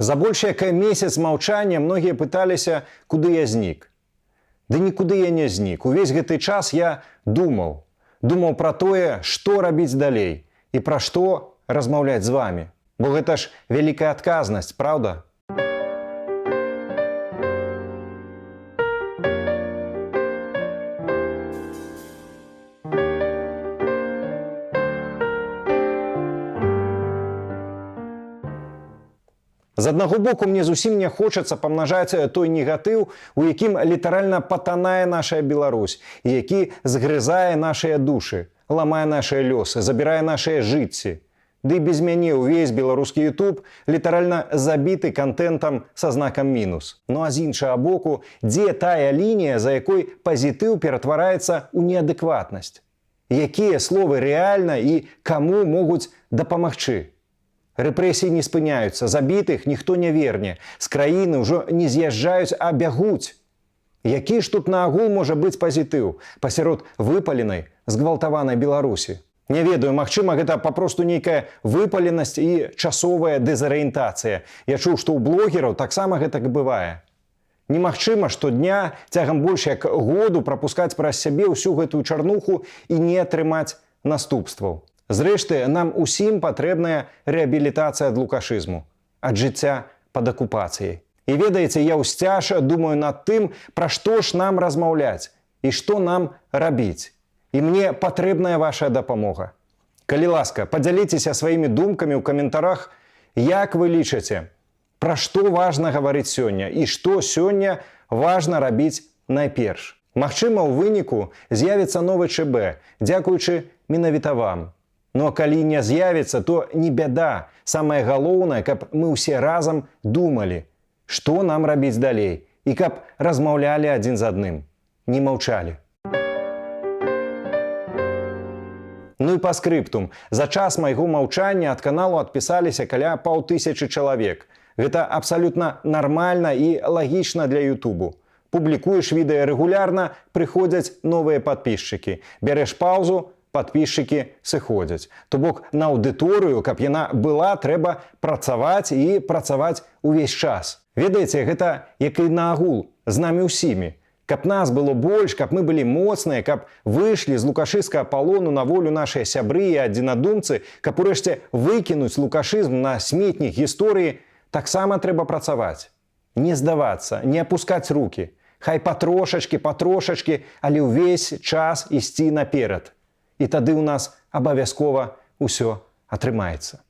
За больш як месяц маўчання многія пыталіся, куды я знік. Ды нікуды я не знік. Увесь гэты час я думаў. Думаў пра тое, што рабіць далей і пра што размаўляць з вамі. Бо гэта ж вялікая адказнасць, праўда? З аднаго боку, мне зусім не хочацца памнажаць той негатыў, у якім літаральна патанае наша Беларусь, і які згрызае нашыя душы, ламае нашыя лёсы, забірае нашыя жыцці. Ды без мяне ўвесь беларускі YouTube літаральна забіты кантэнтам са знакам мінус. Ну а з іншага боку, дзе тая лінія, за якой пазітыў ператвараецца ў неадэкватнасць? Якія словы рэальна і каму могуць дапамагчы? Рэпрэсіі не спыняюцца, забітых ніхто не верне, з краіны ўжо не з'язджаюць, а бягуць. Які ж тут наогул можа быць пазітыў пасярод выпаленай, згвалтаванай Беларусі? Не ведаю, магчыма, гэта папросту нейкая выпаленасць і часовая дэзарыентацыя. Я чуў, што ў блогераў таксама гэтак бывае. Немагчыма штодня цягам больш як году прапускаць праз сябе ўсю гэтую чарнуху і не атрымаць наступстваў. Зрэшты, нам усім патрэбная рэабілітацыя ад лукашызму, ад жыцця пад акупацыяй. І ведаеце, я ўсцяж думаю над тым, пра што ж нам размаўляць і што нам рабіць. І мне патрэбная ваша дапамога. Калі ласка, падзяліцеся сваімі думкамі ў каментарах, як вы лічыце, пра што важна гаварыць сёння і што сёння важна рабіць найперш. Магчыма, у выніку з'явіцца новы ЧБ, дзякуючы менавіта вам. Но калі не з'явіцца, то не бяда. Самае галоўнае, каб мы ўсе разам думалі, што нам рабіць далей, і каб размаўлялі адзін з адным, не маўчалі. Ну і па скрыптум. За час майго маўчання ад каналу адпісаліся каля 5000 чалавек. Гэта абсалютна нармальна і лагічна для Ютубу. Публікуеш відэа рэгулярна, прыходзяць новыя падпісчыкі. Бярэш паўзу, падпісчыкі сыходзяць. То бок на аўдыторыю, каб яна была, трэба працаваць і працаваць увесь час. Ведаеце, гэта як і наогул з намі ўсімі. Каб нас было больш, каб мы былі моцныя, каб выйшлі з лукашыскага палону на волю нашыя сябры і адзінадумцы, каб урэшце выкінуць лукашызм на сметнік гісторыі, таксама трэба працаваць. Не здавацца, не апускаць рукі. Хай патрошачкі, але ўвесь час ісці наперад. І тады ў нас абавязкова ўсё атрымаецца.